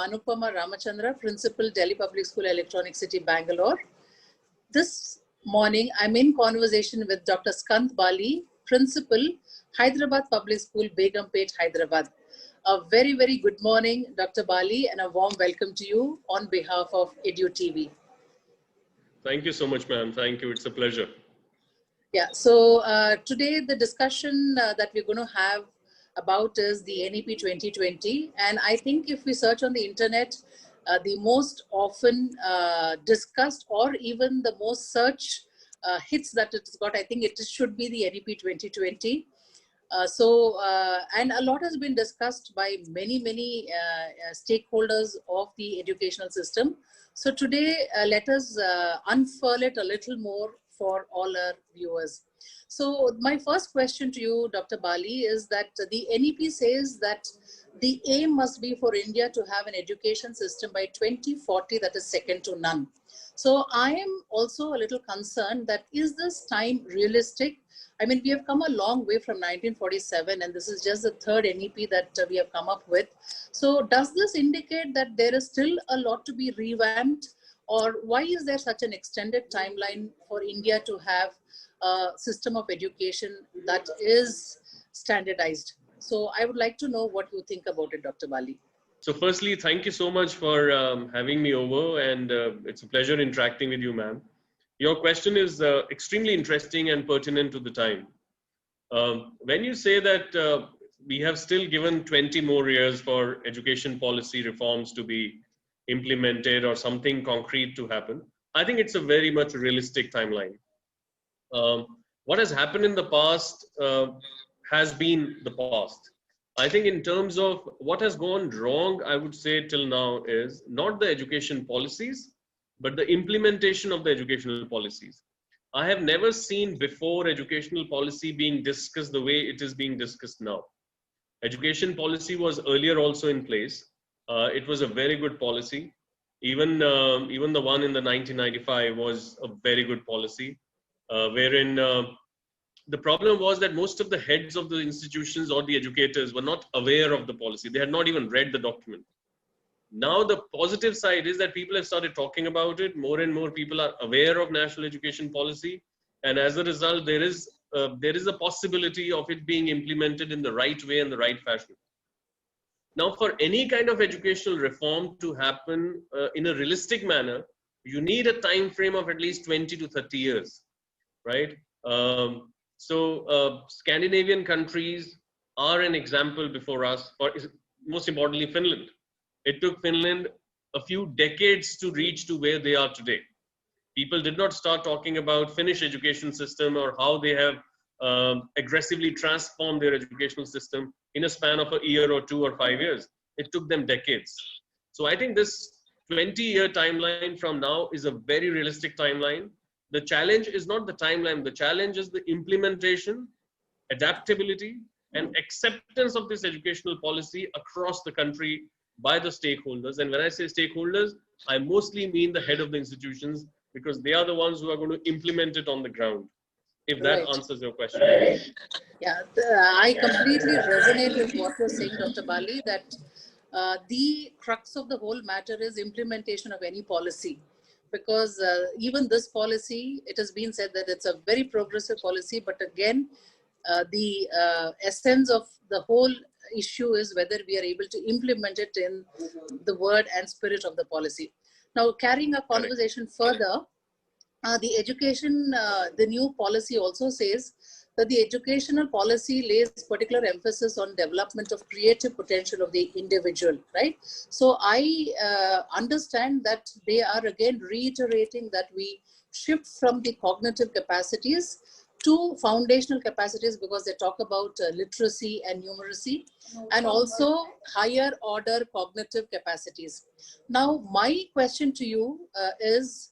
Anupama Ramachandra, Principal, Delhi Public School, Electronic City, Bangalore. This morning, I'm in conversation with Dr. Skand Bali, Principal, Hyderabad Public School, Begumpet, Hyderabad. A very, very good morning, Dr. Bali, and a warm welcome to you on behalf of Edu TV. Thank you so much, ma'am. Thank you. It's a pleasure. Yeah, so today the discussion that we're going to have about is the NEP 2020. And I think if we search on the internet, the most often discussed or even the most search hits that it's got, I think it should be the NEP 2020. And a lot has been discussed by many stakeholders of the educational system. So today, let us unfurl it a little more for all our viewers. So my first question to you, Dr. Bali, is that the NEP says that the aim must be for India to have an education system by 2040 that is second to none. So I am also a little concerned that is this time realistic? I mean, we have come a long way from 1947, and this is just the third NEP that we have come up with. So does this indicate that there is still a lot to be revamped, or why is there such an extended timeline for India to have a system of education that is standardized? So I would like to know what you think about it, Dr. Bali. So firstly, thank you so much for having me over, and it's a pleasure interacting with you, ma'am. Your question is extremely interesting and pertinent to the time. When you say that we have still given 20 more years for education policy reforms to be implemented or something concrete to happen, I think it's a very much realistic timeline. What has happened in the past has been the past. I think in terms of what has gone wrong, I would say till now is not the education policies, but the implementation of the educational policies. I have never seen before educational policy being discussed the way it is being discussed now. Education policy was earlier also in place. It was a very good policy. Even the one in the 1995 was a very good policy, wherein the problem was that most of the heads of the institutions or the educators were not aware of the policy. They had not even read the document. Now the positive side is that people have started talking about it. More and more people are aware of national education policy, and as a result, there is a possibility of it being implemented in the right way and the right fashion. Now, for any kind of educational reform to happen in a realistic manner, you need a time frame of at least 20 to 30 years, right? Scandinavian countries are an example before us, or most importantly, Finland. It took Finland a few decades to reach to where they are today. People did not start talking about Finnish education system or how they have aggressively transformed their educational system in a span of a year or 2 or 5 years. It took them decades. So I think this 20-year timeline from now is a very realistic timeline. The challenge is not the timeline. The challenge is the implementation, adaptability, and acceptance of this educational policy across the country by the stakeholders. And when I say stakeholders, I mostly mean the head of the institutions, because they are the ones who are going to implement it on the ground. If that answers your question. Yeah, I completely resonate with what you're saying, Dr. Bali, that the crux of the whole matter is implementation of any policy. Because even this policy, it has been said that it's a very progressive policy, but again, the essence of the whole issue is whether we are able to implement it in the word and spirit of the policy. Now, carrying a conversation further, the education, the new policy also says that the educational policy lays particular emphasis on development of creative potential of the individual, right? So I understand that they are again reiterating that we shift from the cognitive capacities to foundational capacities, because they talk about literacy and numeracy, and also higher order cognitive capacities. Now, my question to you is,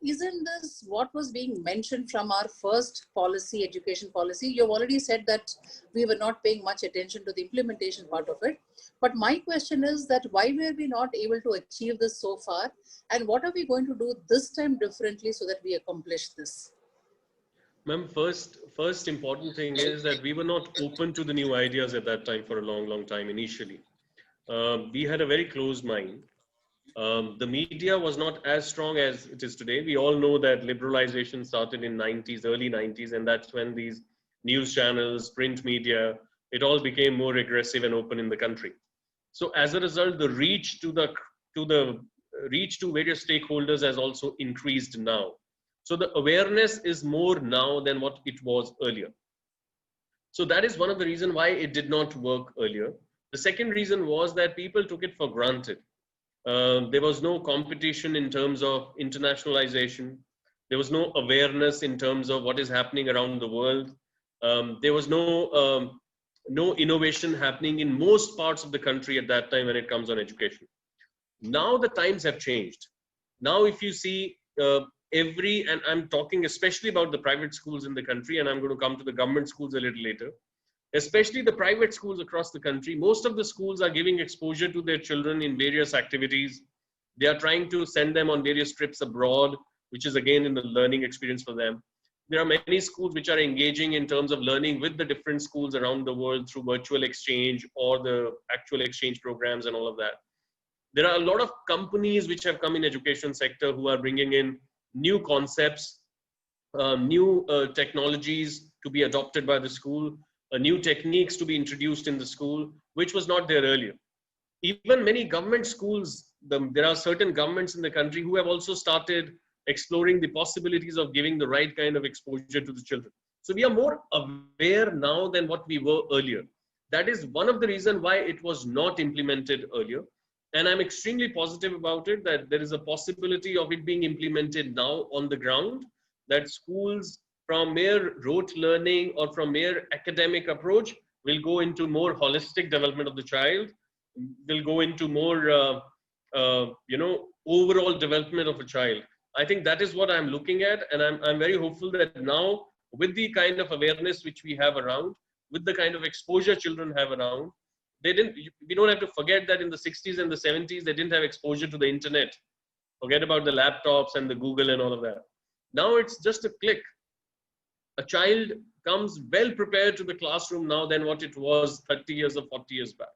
isn't this what was being mentioned from our first policy, education policy? You've already said that we were not paying much attention to the implementation part of it. But my question is that why were we not able to achieve this so far? And what are we going to do this time differently so that we accomplish this? Ma'am, first important thing is that we were not open to the new ideas at that time for a long time initially. we had a very closed mind. The media was not as strong as it is today. We all know that liberalization started in 90s, early 90s, and that's when these news channels, print media, it all became more aggressive and open in the country. So as a result, the reach to reach to various stakeholders has also increased now. So the awareness is more now than what it was earlier. So that is one of the reasons why it did not work earlier. The second reason was that people took it for granted. There was no competition in terms of internationalization. There was no awareness in terms of what is happening around the world. There was no innovation happening in most parts of the country at that time when it comes on education. Now the times have changed. Now if you see and I'm talking especially about the private schools in the country, and I'm going to come to the government schools a little later, especially the private schools across the country, most of the schools are giving exposure to their children in various activities. They are trying to send them on various trips abroad, which is again in the learning experience for them. There are many schools which are engaging in terms of learning with the different schools around the world through virtual exchange or the actual exchange programs and all of that. There are a lot of companies which have come in education sector who are bringing in new concepts, new technologies to be adopted by the school, new techniques to be introduced in the school, which was not there earlier. Even many government schools, there are certain governments in the country who have also started exploring the possibilities of giving the right kind of exposure to the children. So we are more aware now than what we were earlier. That is one of the reasons why it was not implemented earlier. And I'm extremely positive about it, that there is a possibility of it being implemented now on the ground, that schools from mere rote learning or from mere academic approach will go into more holistic development of the child, will go into more, overall development of a child. I think that is what I'm looking at. And I'm very hopeful that now with the kind of awareness which we have around, with the kind of exposure children have around, we don't have to forget that in the 60s and the 70s, they didn't have exposure to the internet. Forget about the laptops and the Google and all of that. Now it's just a click. A child comes well prepared to the classroom now than what it was 30 years or 40 years back.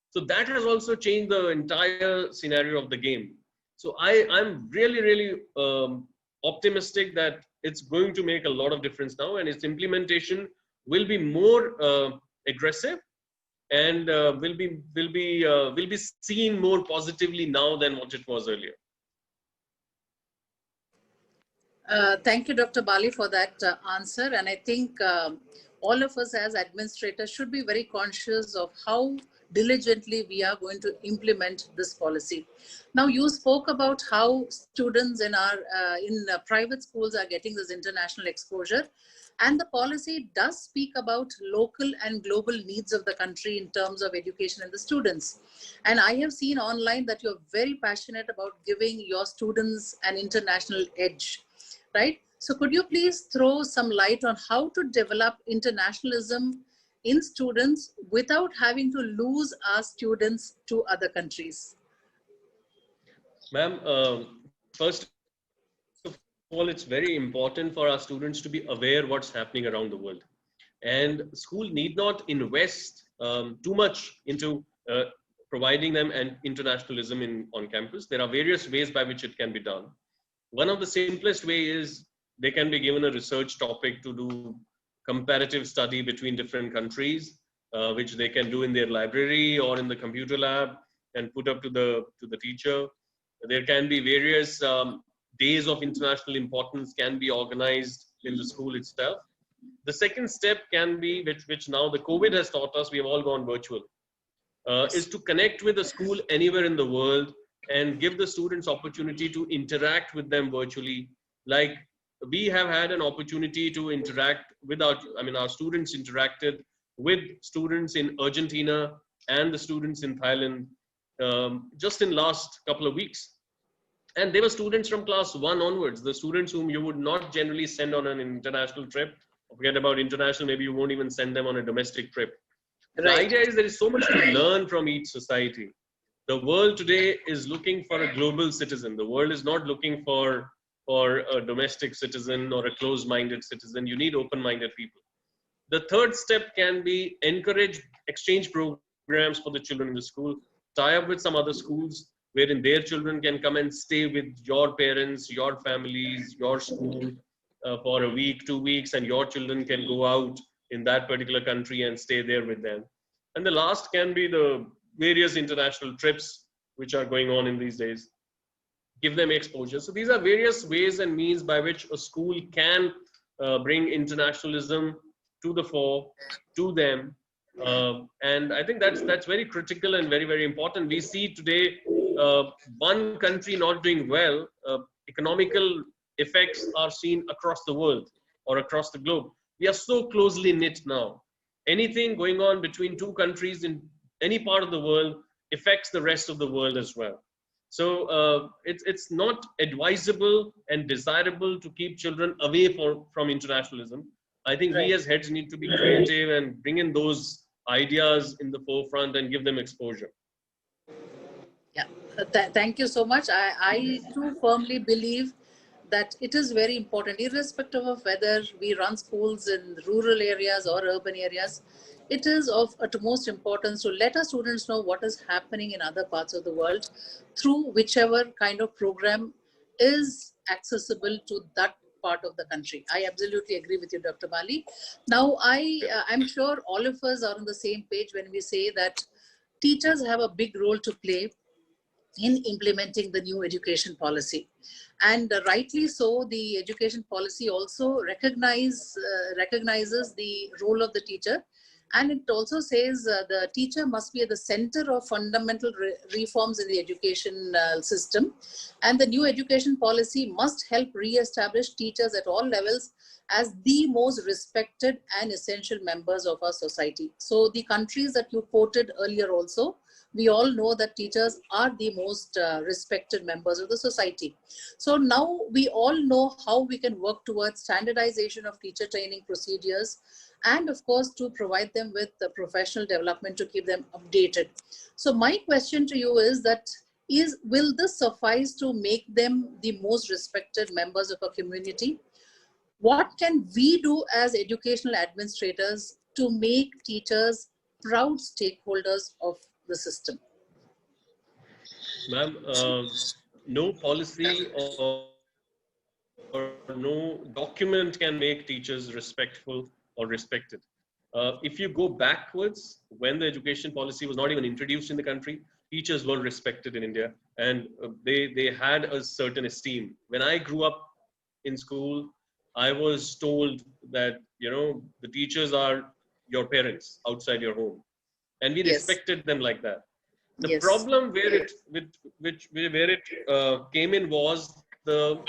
So that has also changed the entire scenario of the game. So I'm really, really optimistic that it's going to make a lot of difference now, and its implementation will be more aggressive, and will be seen more positively now than what it was earlier. Thank you, Dr. Bali, for that answer. And I think all of us as administrators should be very conscious of how diligently we are going to implement this policy. Now, you spoke about how students in our private schools are getting this international exposure. And the policy does speak about local and global needs of the country in terms of education and the students. And I have seen online that you're very passionate about giving your students an international edge, right? So could you please throw some light on how to develop internationalism in students without having to lose our students to other countries? Ma'am, first of all, it's very important for our students to be aware what's happening around the world. And school need not invest too much into providing them an internationalism on campus. There are various ways by which it can be done. One of the simplest way is they can be given a research topic to do comparative study between different countries, which they can do in their library or in the computer lab and put up to the teacher. There can be various days of international importance can be organized in the school itself. The second step can be, which now the COVID has taught us, we have all gone virtual, is to connect with a school anywhere in the world and give the students opportunity to interact with them virtually. Like we have had an opportunity to interact with our students interacted with students in Argentina and the students in Thailand just in last couple of weeks. And they were students from class 1 onwards, the students whom you would not generally send on an international trip. Forget about international, maybe you won't even send them on a domestic trip. Right. The idea is there is so much to learn from each society. The world today is looking for a global citizen. The world is not looking for a domestic citizen or a closed-minded citizen. You need open-minded people. The third step can be encourage exchange programs for the children in the school. tie up with some other schools wherein their children can come and stay with your parents, your families, your school for a week, 2 weeks, and your children can go out in that particular country and stay there with them. And the last can be the various international trips which are going on in these days. Give them exposure. So these are various ways and means by which a school can bring internationalism to the fore, to them. And I think that's very critical and very, very important. We see today one country not doing well, economical effects are seen across the world or across the globe. We are so closely knit now. Anything going on between two countries in any part of the world affects the rest of the world as well. So it's not advisable and desirable to keep children away from internationalism. I think we as heads need to be creative and bring in those ideas in the forefront and give them exposure. Yeah, thank you so much. I too firmly believe that it is very important, irrespective of whether we run schools in rural areas or urban areas. It is of utmost importance to let our students know what is happening in other parts of the world through whichever kind of program is accessible to that part of the country. I absolutely agree with you, Dr. Bali. Now, I'm sure all of us are on the same page when we say that teachers have a big role to play in implementing the new education policy. And rightly so, the education policy also recognizes the role of the teacher. And it also says the teacher must be at the center of fundamental reforms in the education system. And the new education policy must help re-establish teachers at all levels as the most respected and essential members of our society. So the countries that you quoted earlier also, we all know that teachers are the most respected members of the society. So now we all know how we can work towards standardization of teacher training procedures, and of course to provide them with the professional development to keep them updated. So my question to you is that will this suffice to make them the most respected members of our community? What can we do as educational administrators to make teachers proud stakeholders of the system? Ma'am, no policy or no document can make teachers respectful or respected. If you go backwards, when the education policy was not even introduced in the country, teachers were respected in India, and they had a certain esteem. When I grew up in school, I was told that, the teachers are your parents outside your home, and we Yes. respected them like that. The Yes. problem where it came in was the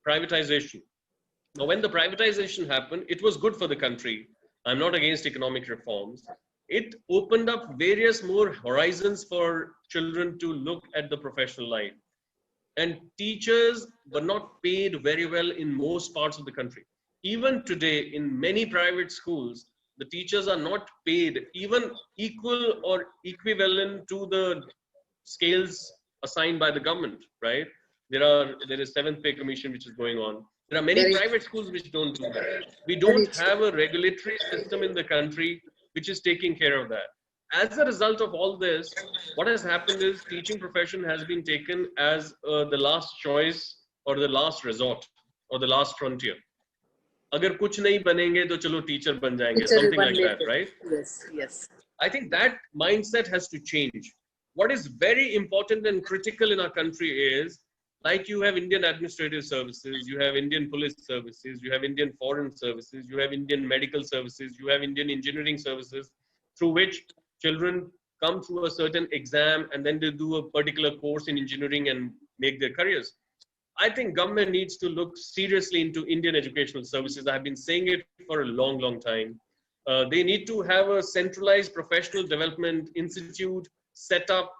privatization. Now, when the privatization happened, it was good for the country. I'm not against economic reforms. It opened up various more horizons for children to look at the professional life. And teachers were not paid very well in most parts of the country. Even today, in many private schools, the teachers are not paid even equal or equivalent to the scales assigned by the government, right? There is seventh pay commission which is going on. There are many Very, private schools which don't do that. We very don't true. have a regulatory system in the country which is taking care of that. As a result of all this, what has happened is teaching profession has been taken as the last choice or the last resort or the last frontier. अगर कुछ नहीं बनेंगे तो चलो teacher बन जाएंगे, Teacher something one like that, later. right? Yes, yes. I think that mindset has to change. What is very important and critical in our country is, like you have Indian administrative services, you have Indian police services, you have Indian foreign services, you have Indian medical services, you have Indian engineering services, through which children come through a certain exam and then they do a particular course in engineering and make their careers. I think government needs to look seriously into Indian educational services. I've been saying it for a long, long time. They need to have a centralized professional development institute set up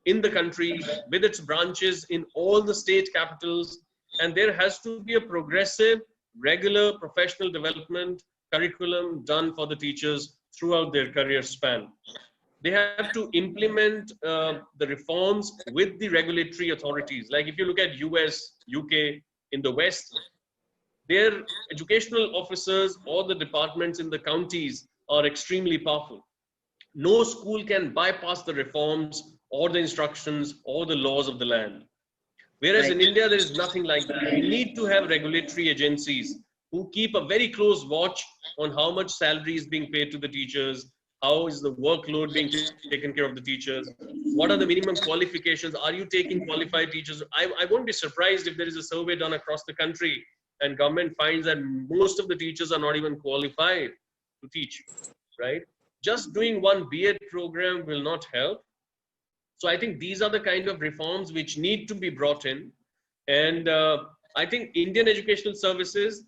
in the country with its branches in all the state capitals. And there has to be a progressive, regular professional development curriculum done for the teachers throughout their career span. They have to implement the reforms with the regulatory authorities. Like if you look at US, UK, in the West, their educational officers or the departments in the counties are extremely powerful. No school can bypass the reforms or the instructions or the laws of the land. Whereas Right. in India, there is nothing like that. We need to have regulatory agencies who keep a very close watch on how much salary is being paid to the teachers, how is the workload being taken care of the teachers, what are the minimum qualifications, are you taking qualified teachers? I won't be surprised if there is a survey done across the country and government finds that most of the teachers are not even qualified to teach, right? Just doing one B.Ed program will not help. So I think these are the kind of reforms which need to be brought in. And I think Indian educational services,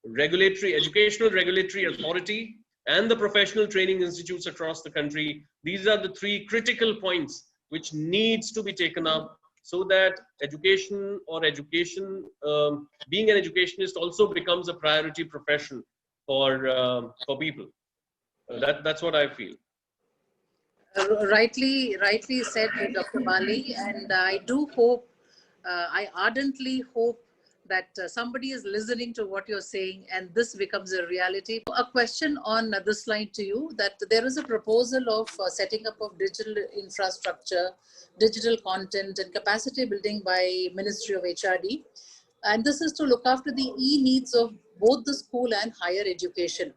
educational regulatory authority, and the professional training institutes across the country, these are the three critical points which needs to be taken up so that education or education, being an educationist also becomes a priority profession for people. That's what I feel. Rightly said, Dr. Bali, and I do hope, I ardently hope that somebody is listening to what you're saying and this becomes a reality. A question on this line to you, that there is a proposal of setting up of digital infrastructure, digital content and capacity building by Ministry of HRD. And this is to look after the needs of both the school and higher education.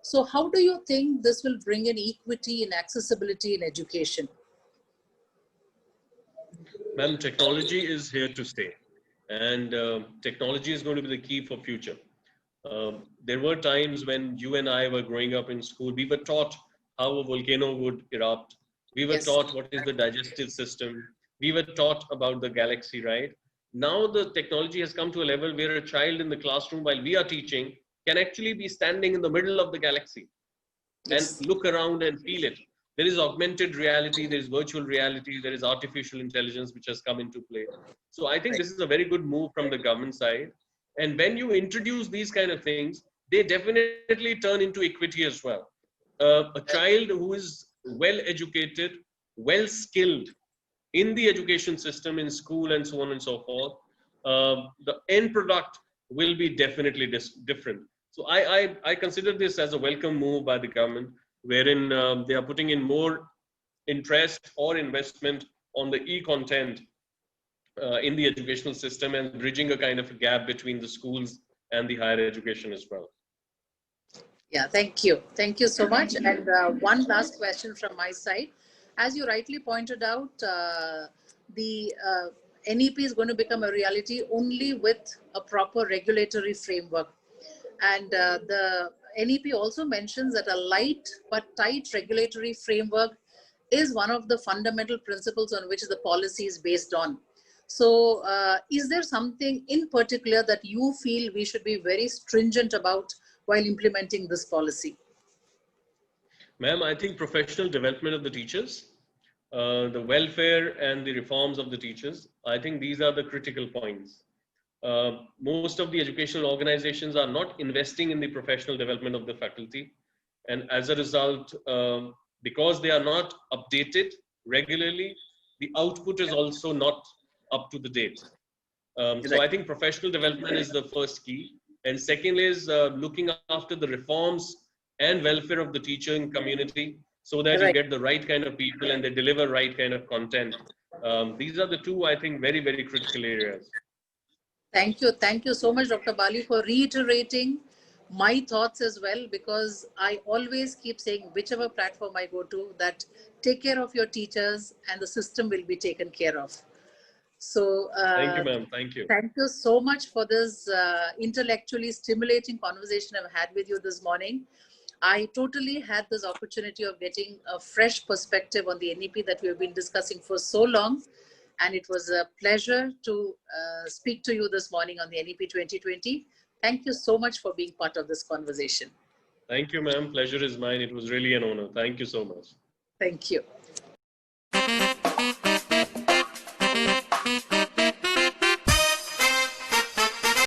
So how do you think this will bring in equity and accessibility in education? Ma'am, technology is here to stay, and technology is going to be the key for future. There were times when you and I were growing up in school, we were taught how a volcano would erupt. We were Yes. taught what is the digestive system. We were taught about the galaxy, right? Now the technology has come to a level where a child in the classroom while we are teaching can actually be standing in the middle of the galaxy and Yes. look around and feel it. There is augmented reality, there is virtual reality, there is artificial intelligence which has come into play. So I think Right. this is a very good move from the government side. And when you introduce these kind of things, they definitely turn into equity as well. A child who is well educated, well skilled in the education system, in school, and so on and so forth, the end product will be definitely different. So I consider this as a welcome move by the government, wherein they are putting in more interest or investment on the e-content in the educational system and bridging a kind of a gap between the schools and the higher education as well. Yeah, thank you. Thank you so much. And one last question from my side. As you rightly pointed out, the NEP is going to become a reality only with a proper regulatory framework. And the NEP also mentions that a light but tight regulatory framework is one of the fundamental principles on which the policy is based on. So is there something in particular that you feel we should be very stringent about while implementing this policy? Ma'am, I think professional development of the teachers, the welfare and the reforms of the teachers, I think these are the critical points. Most of the educational organizations are not investing in the professional development of the faculty. And as a result, because they are not updated regularly, the output is also not up to the date. So Right. I think professional development is the first key. And second is looking after the reforms and welfare of the teaching community so that you Right. get the right kind of people and they deliver right kind of content. These are the two, I think, very, very critical areas. Thank you. Thank you so much, Dr. Bali, for reiterating my thoughts as well, because I always keep saying, whichever platform I go to, that take care of your teachers and the system will be taken care of. So Thank you, ma'am. Thank you. thank you so much for this intellectually stimulating conversation I've had with you this morning. I totally had this opportunity of getting a fresh perspective on the NEP that we've been discussing for so long. And it was a pleasure to speak to you this morning on the NEP 2020. Thank you so much for being part of this conversation. Thank you, ma'am. Pleasure is mine. It was really an honor. Thank you so much. Thank you.